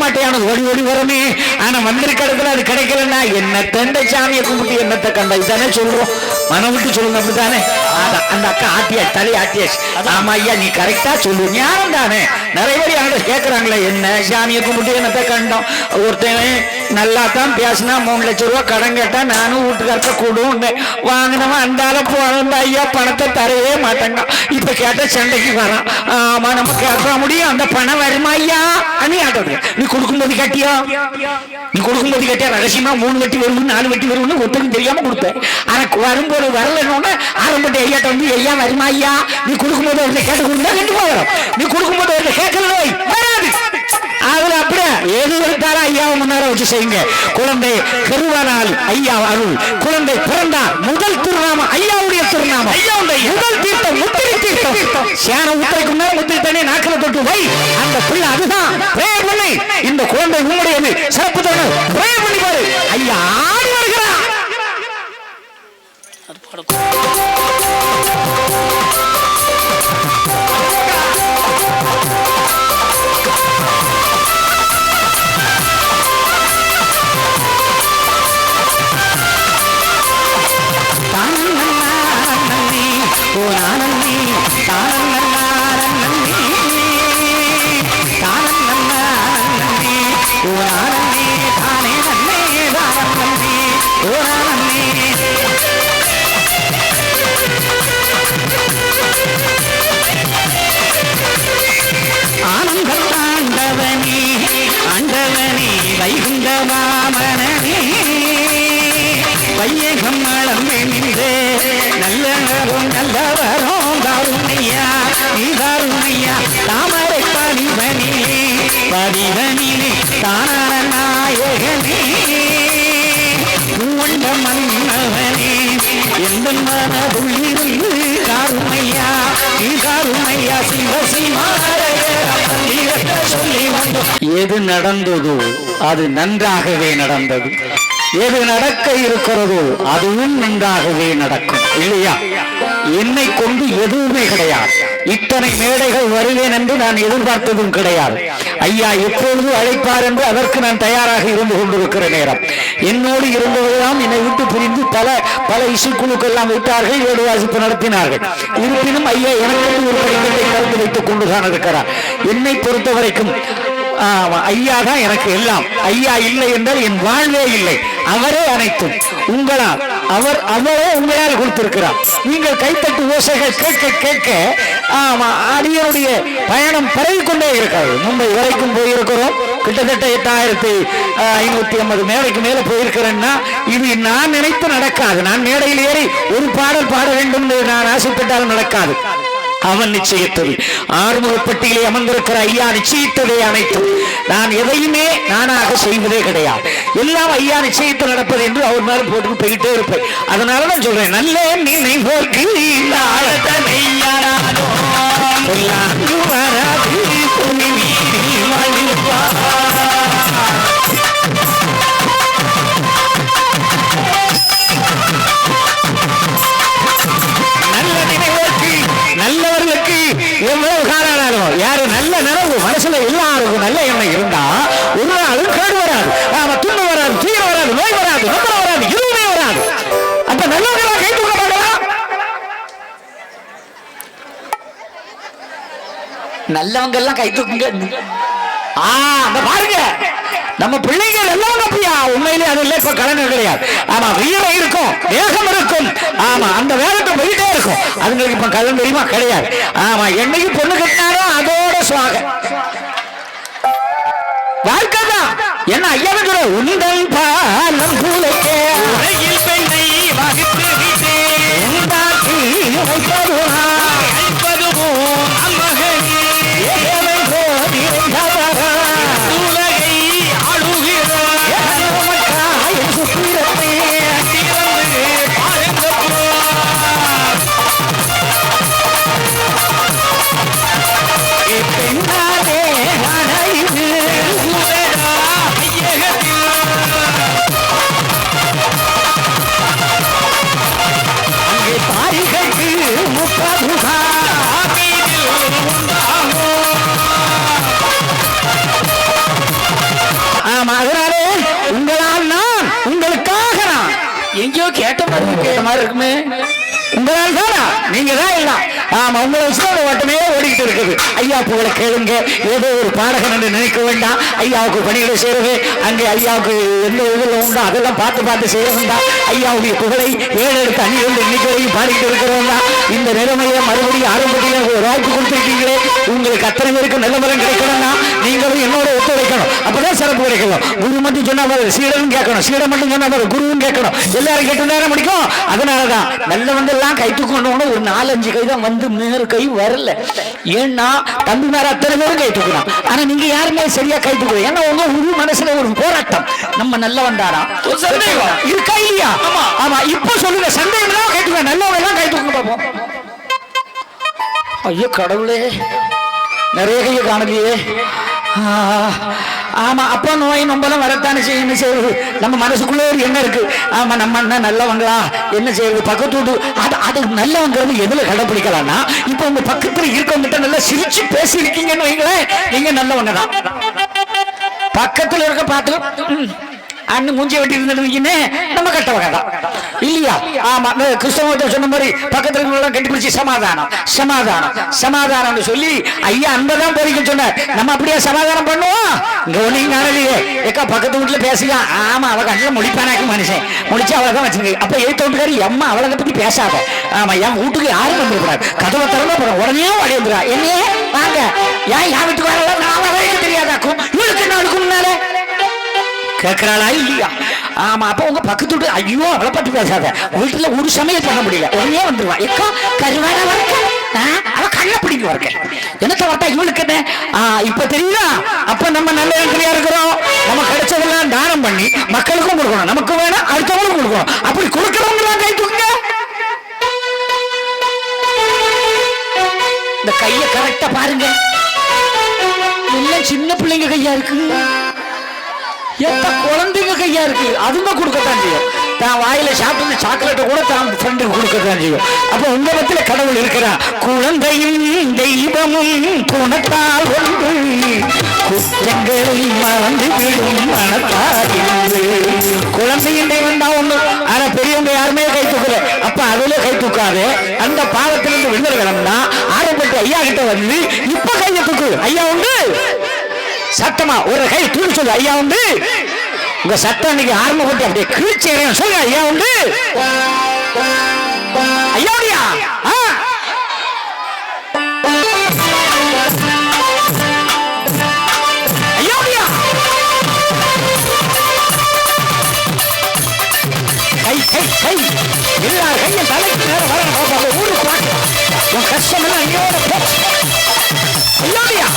மாட்டேன் ஓடி ஓடி வரமே. ஆனா வந்திருக்க இடத்துல அது கிடைக்கலன்னா என்னத்த சாமியை கும்பிட்டு என்னத்தை கண்டா இதானே சொல்றோம். மனம் விட்டு சொல்லுங்க அப்படித்தானே. அந்த அக்கா ஆட்டியாச்சு தலை ஆட்டியாச்சு. ஆமா ஐயா நீ கரெக்டா சொல்லு ஞானம் தானே. நிறைய பேர் யாரும் கேட்கறாங்களே என்ன சாமியை கும்பிட்டு என்னத்தை கண்டோம். ஒருத்தன் நல்லா தான் பேசினா 3 லட்சம் ரூபாய் கடன் கேட்டா நானும் வீட்டுக்கார்ட்ட கூடும் வாங்கினவன் அந்தால போன ஐயா பணத்தை தரவே மாட்டேங்க. இப்ப கேட்ட சண்டைக்கு வரான். ஆமா நம்ம கேட்க முடியும் அந்த பணம் வருமா ஐயா நீ ஆட்டது. நீ கொடுக்கும்போது கேட்டியா? நீ கொடுக்கும்போது கேட்டியா? ரகசியமா 3 வட்டி வரும்னு 4 வட்டி வரும்னு ஒருத்தருக்கும் தெரியாம கொடுத்தேன். ஆனா வரும்போது வரலன்னு ஆரம்பத்தை ஐயாட்ட வந்து ஐயா வருமா ஐயா நீ கொடுக்கும்போது அவர்களை கேட்டு கொடுத்தா கண்டிப்பா வரும். நீ கொடுக்கும்போது அவர்களை கேட்கல வராது. அதுல அப்படியே எது எடுத்தாலும் ஐயாவை முன்னேற வச்சு செய்யுங்க. குழந்தை கருவானால் ஐயா அருள். குழந்தை பிறந்தார் முதல் திருநாமம் ஐயாவுடைய திருநாமம். ஐயாவுடைய முதல் தீர்த்தம் முத்திரை தீர்த்தம். சேன முத்திரைக்கு முன்னாடி முத்திரை தண்ணி நாக்கில தொட்டு வை. அந்த பிள்ளை அதுதான் பிரேயர் பண்ணி இந்த குழந்தை உங்களுடையது சிறப்பு தோணும். பிரேயர் பண்ணி பாரு ஐயா ஆடி வருகிறார். வையகம் அளந்து நல்லவரும் நல்லவரும் தாருணையா நீ தாருணையா தாமரை பதிவனிலே பதிவனிலே தான நாயகனே உண்ட மன்னவனே எந்த மனதுள்ளிருந்து தாருமையா நீ தாருமையா சிவ சொல்லி வந்தோம். எது நடந்ததோ அது நன்றாகவே நடந்தது. எது நடக்க இருக்கிறதோ அதுவும் நன்றாகவே நடக்கும் இல்லையா? என்னை கொண்டு எதுவுமே கிடையாது. இத்தனை மேடைகள் வருவேன் என்று நான் எதிர்பார்த்ததும் கிடையாது. ஐயா எப்பொழுது அழைப்பார் என்று அதற்கு நான் தயாராக இருந்து கொண்டிருக்கிற நேரம் என்னோடு இருந்தவர்களாம் என்னை விட்டு பிரிந்து பல இசைக்குழுக்கெல்லாம் விட்டார்கள். 7 வாசிப்பு நடத்தினார்கள். இருப்பினும் ஐயா எனக்கு ஒரு படிக்கட்டை கலந்து வைத்துக் கொண்டுதான் இருக்கிறார். என்னை பொறுத்த வரைக்கும் ஐயா தான் எனக்கு எல்லாம். ஐயா இல்லை என்றால் என் வாழ்வே இல்லை. அவரே அனைத்தும் உங்களால். அவரே உங்களால் கொடுத்திருக்கிறார். நீங்கள் கைத்தட்டு ஓசைகள் கேட்க கேட்க அடியனுடைய பயணம் பரவிக்கொண்டே இருக்கிறது. மும்பை வரைக்கும் போயிருக்கிறோம். கிட்டத்தட்ட 8550 மேடைக்கு மேல போயிருக்கிறேன்னா இது நான் நினைத்து நடக்காது. நான் மேடையில் ஏறி ஒரு பாடல் பாட வேண்டும் என்று நான் ஆசைப்பட்டாலும் நடக்காது. அவன் நிச்சயித்தது. ஆறுமுகப்பட்டியிலே அமர்ந்திருக்கிற ஐயா நிச்சயித்ததே அனைத்தும். நான் எதையுமே நானாக செய்வதே கிடையாது. எல்லாம் ஐயா நிச்சயித்து நடப்பது என்று அவர் மேல போட்டு போயிட்டே இருப்பேன். அதனாலதான் சொல்றேன் நல்ல நினைவோர்க்கு நல்லவர்களுக்கு எவ்வளவு காரணம் யாரு நல்ல நினைவு மனசுல எல்லாருக்கும் நல்ல எண்ணம் இருந்தா ஒரு நாளும் கேடு வராது. துன்பு வராது, தீர வராது, நோய் வராது, நம்பர் வராது, எதுவுமே வராது. அப்ப நல்லவர்களா கை தூக்க மாட்டலாம். நல்லவங்க எல்லாம் கை தூக்குங்க. பாருங்க நம்ம பிள்ளைங்க எல்லாம் அப்படியா? உண்மையிலே அது இல்லை. இப்ப கடன் கிடையாது. ஆமா வீரம் இருக்கும், வேகம் இருக்கும். ஆமா அந்த வேகத்தை போயிட்டே இருக்கும். அதுங்களுக்கு இப்ப கடன் தெரியுமா? கிடையாது. ஆமா என்னைக்கு பொண்ணு கட்டினாலும் அதோட சுவாக வாழ்க்கை தான். என்ன ஐயா சொல்ற உந்தல் பாலம் பூலைக்கே பெண்ணை வகுத்து உண்டாக்கி எங்கேயோ கேட்ட மாதிரி இருக்குமே. உங்களால் தானா? நீங்க தான் இல்ல. ஆமா, உங்களை வச்சு ஓட்டமே ஓடிக்கிட்டு இருக்குது. ஐயா புகழை கேளுங்க. ஏதோ ஒரு பாடகன் என்று நினைக்க வேண்டாம். ஐயாவுக்கு பணிகளை செய்யறது, அங்கே ஐயாவுக்கு எந்த இதில் உண்டோ அதெல்லாம் பார்த்து செய்ய வேண்டாம். ஐயாவுடைய புகழை 7 எடுத்து அணிகள் இன்னைக்கு வரைக்கும் பாடிக்கிட்டு இருக்கிறவங்க தான். இந்த நிலைமையை மறுபடியும் ஆரம்பத்தில் ஒரு வாய்ப்பு கொடுத்துருக்கீங்களே, உங்களுக்கு அத்தனை பேருக்கு நல்ல மரம் கிடைக்கணும்னா நீங்களும் என்னோட ஒத்துழைக்கணும். அப்பதான் சிறப்பு கிடைக்கணும். குரு மட்டும் சொன்னா சீடனும் கேட்கணும், சீடன் மட்டும் சொன்னா குருவும் கேட்கணும். எல்லாரும் கேட்டு நேரம் முடிக்கும். அதனாலதான் நல்ல வந்து கை தூக்கணும். ஒரு 4-5 கை தான் வந்து நேரு கை வரல. ஏன்னா தம்பி மேல அத்தனை பேரும் கை தூக்கலாம். ஆனா நீங்க யாருமே சரியா கை தூக்கல. ஏன்னா உங்க ஒரு மனசுல ஒரு போராட்டம். நம்ம நல்ல வந்தாரா சந்தேகம் இருக்கா இல்லையா? ஆமா, இப்ப சொல்லுங்க. சந்தேகம் தான் கை தூக்க, நல்லவங்க எல்லாம் கை தூக்க பார்ப்போம். ஐயோ கடவுளே, நிறைய கையை காணலையே. ஆமா, அப்போ நோய் நம்பலாம் வரத்தானே செய்யணும். செய்யுது நம்ம மனசுக்குள்ளே ஒரு எண்ணம் இருக்கு. ஆமா, நம்ம என்ன நல்லவங்களா, என்ன செய்யுது பக்கத்து அது நல்லவங்கிறது எதுல கடைப்பிடிக்கலாம்னா, இப்ப உங்க பக்கத்துல இருக்கவங்கிட்ட நல்லா சிரிச்சு பேசி இருக்கீங்கன்னு வைங்களேன், நீங்க நல்லவங்க தான். பக்கத்துல இருக்க பார்த்து அண்ணு மூஞ்சி வெட்டி இருந்துருக்கீங்கன்னு நம்ம கட்டவங்க தான் இல்லையா? ஆமா, கிறிஸ்தவத்தை சொன்ன மாதிரி பக்கத்துல கட்டிப்பிடிச்சு சமாதானம் சமாதானம் சமாதானம் சொல்லி ஐயா அன்பதான் போறீங்க சொன்னார். நம்ம அப்படியே சமாதானம் பண்ணுவோம். இங்க ஒண்ணு காணலையே ஏக்கா, பக்கத்து வீட்டுல பேசலாம். ஆமா, அவ கண்ணுல முடிப்பானாக்கு மனுஷன் முடிச்சு அவளை தான் வச்சிருக்க. அப்ப ஏத்தோட்டுக்காரி அம்மா அவளை பத்தி பேசாத. ஆமா, என் வீட்டுக்கு யாரும் வந்துருக்கூடாது. கதவை திறந்தா போறோம், உடனே ஓடி வந்துடா. என்னையே வாங்க, ஏன் என் வீட்டுக்கு வரல, நான் வரைக்கும் தெரியாதாக்கும். இவளுக்கு என்ன இருக்கும் முன்னால கேட்கிறாளா இல்லையா? ஆமா, அப்ப உங்க பக்கத்து ஐயோ அவளை பத்தி பேசாத, வீட்டுல ஒரு சமையல் பண்ண முடியல, உடனே வந்துருவா. எக்கா கருவாட வரக்க அவ கண்ண பிடிக்க வரக்க என்னத்த வரட்டா இவளுக்கு என்ன? இப்ப தெரியுதா? அப்ப நம்ம நல்ல இடத்துலயா இருக்கிறோம். நம்ம கிடைச்சதெல்லாம் தானம் பண்ணி மக்களுக்கும் கொடுக்கணும், நமக்கு வேணும் அடுத்தவங்களுக்கும் கொடுக்கணும். அப்படி கொடுக்கிறவங்க கை தூக்குங்க. இந்த கைய கரெக்டா பாருங்க. எல்லாம் சின்ன பிள்ளைங்க கையா இருக்கு, எத்த குழந்தைங்க கையா இருக்கு. அதுவும் கொடுக்கத்தான் செய்யும். தான் வாயில சாப்பிட்டு சாக்லேட்டை கூட தான் ஃப்ரெண்டுக்கு கொடுக்கத்தான் செய்யும். அப்ப உங்க பத்தில கடவுள் இருக்கிறான். குழந்தையும் தெய்வமும் குணத்தால் ஒன்று, குற்றங்களை மறந்து விடும் மனத்தால். குழந்தையும் தெய்வம் தான் ஒண்ணு, ஆனா பெரியவங்க யாருமே கை தூக்கல. அப்ப அதுல கை தூக்காது. அந்த பாவத்திலிருந்து விடுதலை கிளம்புனா ஆரம்பத்து ஐயா கிட்ட வந்து இப்ப கையை தூக்கு. ஐயா உண்டு சத்தமா ஒரு கை தூக்கி சொல்லு. ஐயா உண்டு. உங்க சத்தம் இன்னைக்கு ஆரம்பப்பட்டு அப்படியே கிழிச்சு சொல்லுங்க. ஐயா உண்டு. ஐயா உண்டியா? ஐயா உண்டியா? கை கை கை எல்லா கையும் தலைக்கு நேரம் வர ஊருக்கு பார்க்க உன் கஷ்டம் எல்லாம் ஐயோட போச்சு. ஐயா உண்டியா?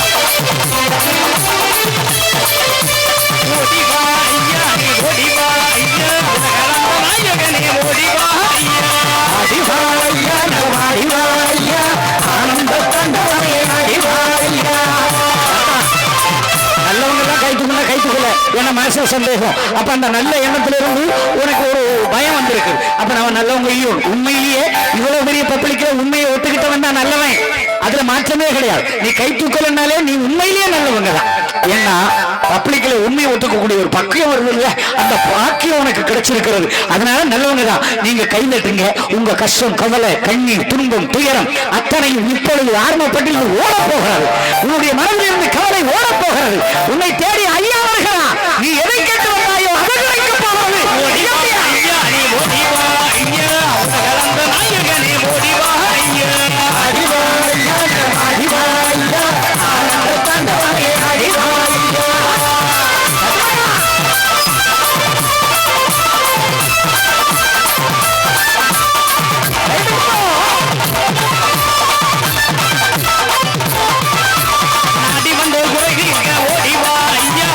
நல்லவங்கதான் கைத்துக்குள்ள கைத்துக்குள்ள என்ன மனசு சந்தேகம். அப்ப அந்த நல்ல எண்ணத்துல இருந்து உனக்கு ஒரு பயம் வந்திருக்கு. அப்ப நம்ம நல்லவங்க உண்மையிலேயே இவ்வளவு பெரிய பப்ளிக்ல உண்மையை ஒத்துக்கிட்டவன் தான் நல்லவன். அதுல மாற்றமே கிடையாது. நீ கை தூக்கலனாலே நீ உண்மையிலேயே நல்லவங்க தான். ஏன்னா பப்ளிக்ல உண்மையை ஒத்துக்கக்கூடிய ஒரு பக்கியம் வருது இல்ல, அந்த பாக்கியம் உனக்கு கிடைச்சிருக்கிறது. அதனால நல்லவங்க தான். நீங்க கை நட்டுங்க. உங்க கஷ்டம் கவலை கண்ணீர் துன்பம் துயரம் அத்தனையும் இப்பொழுது ஆரம்பப்பட்டு ஓட போகிறது. உன்னுடைய மனதில் இருந்து கவலை ஓட போகிறது. உன்னை தேடி ஐயா வருகிறார். நீ எதை கேட்டு வந்தாயோ அதை கிடைக்க போகிறது. ஓடி வா ஐயா.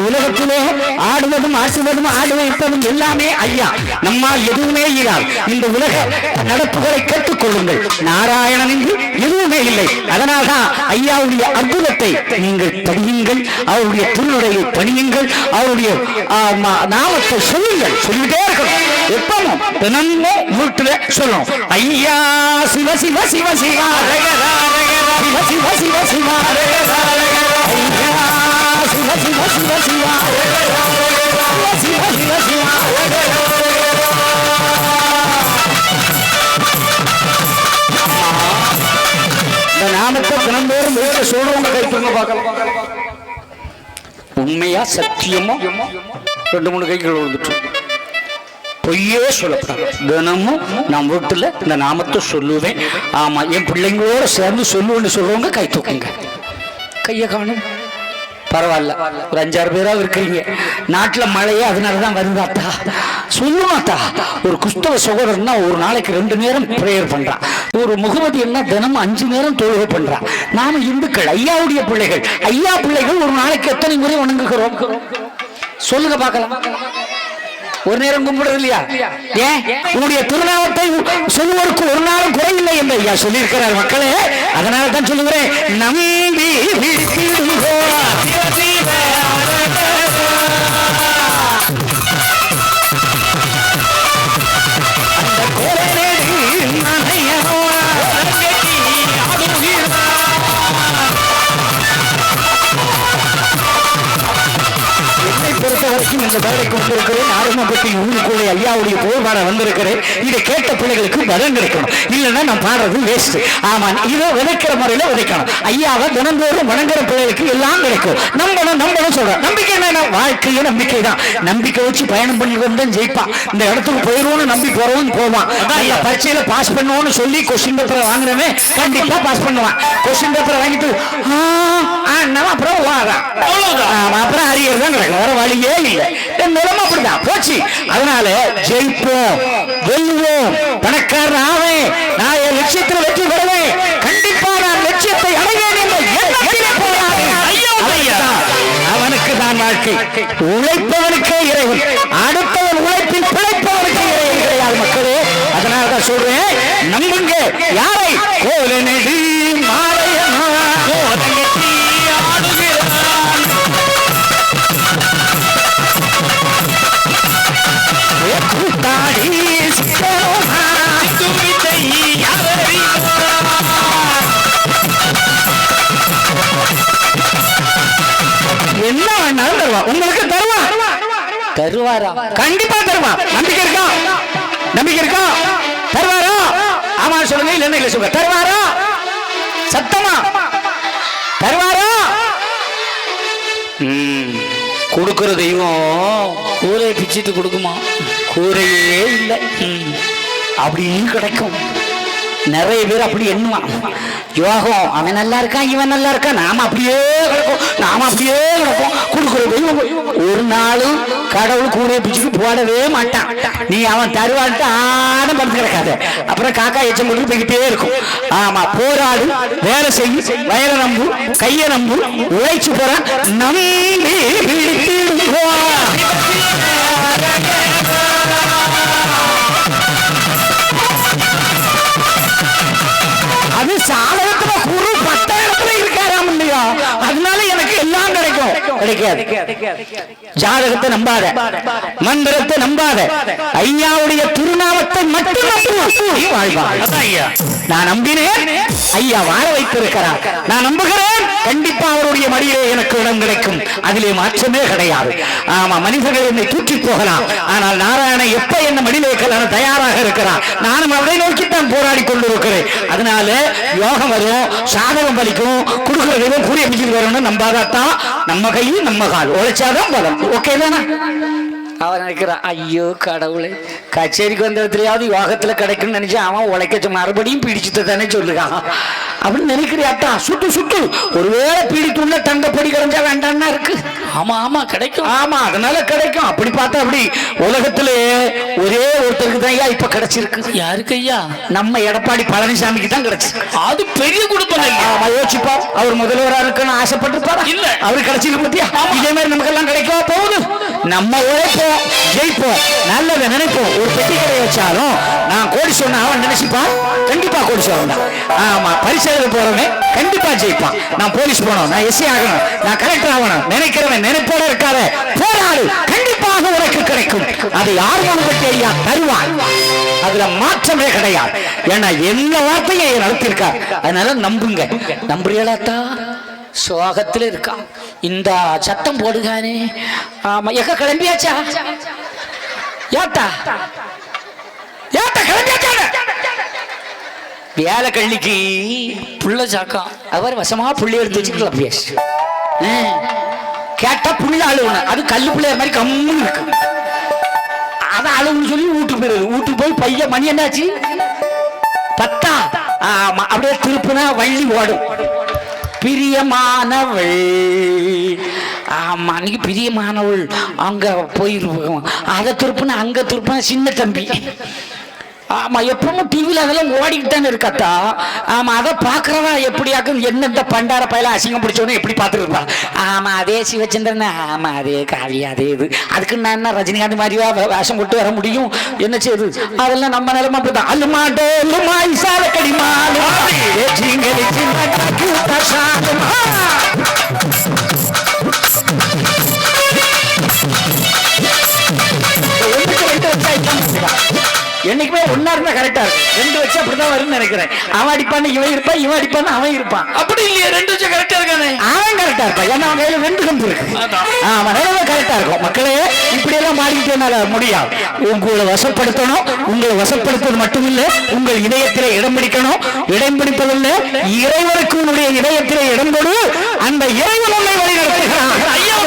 உலகத்திலே ஆடுவதும் ஆசுவதும் ஆடு வைப்பதும் எல்லாமே ஐயா, நம்மால் எதுவுமே இராது. இந்த உலக நடப்புகளை கேட்டுக்கொள்ளுங்கள். நாராயணன் என்று எதுவுமே இல்லை. அதனால்தான் ஐயாவுடைய அற்புதத்தை நீங்கள் படியுங்கள், அவருடைய திருநுடையை பணியுங்கள், அவருடைய நாமத்தை சொல்லுங்கள். சொல்லிட்டே இருக்கணும். எப்பவும் தினமும் வீட்டுல சொல்லணும், ஐயா சிவ சிவ சிவ சிவா சிவ சிவ சிவ சிவா ஐயா சிவ சிவ சிவ சிவா சிவ சிவ சிவா. இந்த நாமத்தை தினந்தோறும் வேற சொல்றவங்க கைத்துங்க பார்க்கலாம். உண்மையா சத்தியமா 2-3 கைகள் வந்துட்டு பொய்யே சொல்லப்படாது. தினமும் நான் வீட்டுல இந்த நாமத்தை சொல்லுவேன். ஆமா, என் பிள்ளைங்களோட சேர்ந்து சொல்லுவேன்னு சொல்றவங்க கை தூக்குங்க. கையை காணும். பரவாயில்ல, ஒரு 5-6 பேராக இருக்கிறீங்க. நாட்டில் மழையே அதனாலதான் வருதாத்தா சொல்லுவாத்தா. ஒரு கிறிஸ்தவ சகோதரன்னா ஒரு நாளைக்கு 2 நேரம் பிரேயர் பண்றான். ஒரு முகமதி என்ன தினமும் 5 நேரம் தொழுகை பண்றான். நாம இந்துக்கள், ஐயாவுடைய பிள்ளைகள். ஐயா பிள்ளைகள் ஒரு நாளைக்கு எத்தனை முறை வணங்குகிறோம் சொல்லுங்க பார்க்கலாம். ஒரு நேரம் கும்பிடுறது இல்லையா? ஏன்? உங்களுடைய திருநாமத்தை சொல்லுவதற்கு ஒரு நாளும் குறையில்லை என்று ஐயா சொல்லியிருக்கிறார் மக்களே. அதனால தான் சொல்லுகிறேன், நம்பி பொறுத்தவரைக்கும் இந்த வேலைக்கு வந்திருக்கிறேன். ஆரம்பப்பட்டி ஊருக்குள்ளே ஐயாவுடைய புகழ்பாட வந்திருக்கிறேன். இதை கேட்ட பிள்ளைகளுக்கு பலன் கிடைக்கணும். இல்லைன்னா நான் பாடுறது வேஸ்ட். ஆமா, இதை விதைக்கிற முறையில விதைக்கணும். ஐயாவை தினந்தோறும் வணங்குற பிள்ளைகளுக்கு எல்லாம் கிடைக்கும். நம்பணும் சொல்றேன். நம்பிக்கை என்ன? வாழ்க்கையே நம்பிக்கை தான். நம்பிக்கை வச்சு பயணம் பண்ணி வந்தேன் ஜெயிப்பான். இந்த இடத்துக்கு போயிடுவோம்னு நம்பி போறவன் போவான். பரீட்சையில பாஸ் பண்ணுவோம்னு சொல்லி கொஸ்டின் பேப்பரை வாங்குறவன் கண்டிப்பா பாஸ் பண்ணுவான். கொஸ்டின் பேப்பரை வாங்கிட்டு அப்புறம் அப்புறம் அரியர் தான் கிடைக்கும். வேற வழியே இல்லை. நிலைமை அப்படிதான் போச்சு. அதனால ஜெயிப்போம், வெல்லுவோம், பணக்காரன் ஆவேன், நான் என் லட்சியத்தில் வெற்றி பெறுவேன், கண்டிப்பா நான் லட்சியத்தை அடைவேன் என்ற எண்ணத்திலே போராடுவேன். அவனுக்கு தான் வாழ்க்கை. உழைப்பவனுக்கே இறைவன். அடுத்தவன் உழைப்பில் பிழைப்பவனுக்கு இறைவன் கிடையாது மக்களே. அதனால தான் சொல்றேன், நம்புங்க. யாரை? கோலநெடி மாலையனா கோலங்கட்டி ஆடுகிறான். கூத்தாடி என்ன வேணாலும் தருவான். உங்களுக்கு தருவாரா? கண்டிப்பா தருவான். நம்பிக்கை இருக்கா? நம்பிக்கை இருக்கா? தருவாரா? ஆமா சொல்லுங்க. இல்ல இல்ல சொல்லுங்க. தருவாரா? சத்தமா தருவாரா? கொடுக்கிற தெய்வம் கூரையை பிச்சுட்டு கொடுக்குமா? கூரையே இல்லை, அப்படியும் கிடைக்கும். நிறைய பேர் அப்படி எண்ணுவான். யோகம் அவன் நல்லா இருக்கான், இவன் நல்லா இருக்கான், நாம அப்படியே கிடக்கும். கொடுக்குற தெய்வம் ஒரு நாளும் கடவுள் கூடைய பிச்சுட்டு போடவே மாட்டான். நீ அவன் தருவான்ட்டு ஆடும் படுத்து கிடக்காத, அப்புறம் காக்கா எச்சம் கொண்டு போய்கிட்டே இருக்கும். ஆமா, போராடு, வேலை செய்யும், வயலை நம்பு, கையை நம்பு, உழைச்சு போறான், நம்பி அது சாதகத்துல குரு 10,000 இருக்காராம் இல்லையா? அதனால எனக்கு எல்லாம் கிடைக்காது. ஜாதகத்தை நம்பாத, மந்திரத்தை நம்பாத, ஐயாவுடைய திருநாமத்தை மட்டும் நான் நம்பினேன். ஐயா வாழ வைத்திருக்கிறார், நான் நம்புகிறேன். கண்டிப்பா அவருடைய மடியிலே எனக்கு இடம் கிடைக்கும், அதிலே மாற்றமே கிடையாது. ஆமா, மனிதர்கள் என்னை தூக்கி போகலாம், ஆனால் நாராயணன் எப்ப என்ன மடியிலே வைக்கலாம் தயாராக இருக்கிறார். நானும் அவரை நோக்கித்தான் போராடி கொண்டிருக்கிறேன். அதனால யோகம் வரும், சாதகம் பலிக்கும், கொடுக்கிற தெய்வம் கூறிய பிடிச்சிட்டு வரணும்னு நம்பாதான் நம்ம கையில் நம்ம கால் உழைச்சாதான் பலம். ஓகே தானே? அவன் நினைக்கிறான், ஐயோ கடவுளை, கச்சேரிக்கு வந்த இடத்துலயாவது யோகத்துல கிடைக்கும்னு நினைச்சா அவன் உழைக்க மறுபடியும் பீடிச்சுட்டு தானே சொல்லுறான் அப்படின்னு நினைக்கிறியாட்டா? சுட்டு ஒருவேளை பீடித்துள்ள தங்கப்படி கிடைஞ்சா வேண்டாம்னா இருக்கு. ஆமா கிடைக்கும். ஆமா, அதனால கிடைக்கும். அப்படி பார்த்தா அப்படி உலகத்திலே ஒரே ஒருத்தருக்கு தான் ஐயா இப்ப கிடைச்சிருக்கு. யாருக்கு ஐயா? நம்ம எடப்பாடி பழனிசாமிக்கு தான் கிடைச்சிருக்கு. அது பெரிய குடும்பம். ஆமா, யோசிப்பா, அவர் முதல்வரா இருக்குன்னு ஆசைப்பட்டிருப்பாரா? இல்ல, அவரு கிடைச்சிருக்கு பத்தியா? இதே மாதிரி நமக்கு எல்லாம் கிடைக்க போகுது. நம்ம உழைப்போம், ஜெயிப்போம், நல்லதை நினைப்போம். ஒரு பெட்டி கடை வச்சாலும் நான் கோடி சொன்ன அவன் நினைச்சுப்பான், கண்டிப்பா கோடி சொல்ல. ஆமா, பரிசோதனை போறவன் கண்டிப்பா ஜெயிப்பான். நான் போலீஸ் போனோம், நான் எஸ்ஐ ஆகணும், நான் கலெக்டர் ஆகணும் நினைக்கிறவன் நினைப்போட இருக்காத, போராடு, கண்டிப்பாக உனக்கு கிடைக்கும். அதை யார் பற்றி ஐயா தருவான், அதுல மாற்றமே கிடையாது. ஏன்னா எல்லா வார்த்தையும் நடத்திருக்கார். அதனால நம்புங்க. நம்புறீங்களாத்தா? சோகத்துல இருக்கா, இந்த சத்தம் போடுகானே. ஆமா, எங்க கிளம்பியாச்சா? ஏட்டா கிளம்பியாச்சா? வேலை கள்ளிக்கு புள்ள சாக்கா அவர் வசமா புள்ளி எடுத்து வச்சு கிளம்பியாச்சு. கேட்டா புள்ள அழுவுன, அது கல்லு பிள்ளைய மாதிரி கம்முன்னு இருக்கு. அத அழுவுன்னு சொல்லி வீட்டுக்கு போயிருது. வீட்டுக்கு போய் பையன் மணி என்னாச்சு 10. அப்படியே திருப்புனா வள்ளி ஓடும். பிரியமானவள், ஆமா, அன்னைக்கு பிரியமானவள் அங்க போயிருப்போம். அதை திருப்புனா அங்க திருப்புனா சின்ன தம்பி. ஆமா, எப்பவும் டிவில அதெல்லாம் ஓடிக்கிட்டான்னு இருக்காத்தா. ஆமா, அதை பாக்குறவா எப்படியாக்கும் என்னென்ன பண்டார பயில அசிங்கம் பிடிச்சவனே எப்படி பார்த்துட்டு இருப்பான். ஆமா, அதே சிவச்சந்திரன், ஆமா அதே காவியா, அதே இது. அதுக்கு நான் என்ன ரஜினிகாந்த் மாதிரியா வேஷம் போட்டு வர முடியும்? என்ன செய்யுது? அதெல்லாம் நம்ம நிலைமை அப்படிதான். அல்லுமாட்டோ கடிமா என்னைக்குமே ஒன்னா இருந்தா கரெக்டா இருக்கும். 2 வச்சு அப்படிதான் வரும்னு நினைக்கிறேன். அவன் அடிப்பான்னு இவன் இருப்பான், இவன் அடிப்பான்னு அவன் இருப்பான். அப்படி இல்லையா? 2 வச்சு கரெக்டா இருக்கானே. அவன் கரெக்டா இருப்பான், ஏன்னா அவன் கையில 2 கம்பு இருக்கு. ஆமா, நிலவே கரெக்டா இருக்கும். மக்களே, இப்படி எல்லாம் மாறிக்கிட்டே முடியாது. உங்களை வசப்படுத்தணும். உங்களை வசப்படுத்துவது மட்டுமில்லை, உங்கள் இதயத்திலே இடம் பிடிக்கணும். இடம் பிடிப்பதில்லை, இறைவனுக்கு உன்னுடைய இதயத்திலே இடம் கொடு. அந்த இறைவன் உன்னை வழி நடத்துகிறான். ஐயா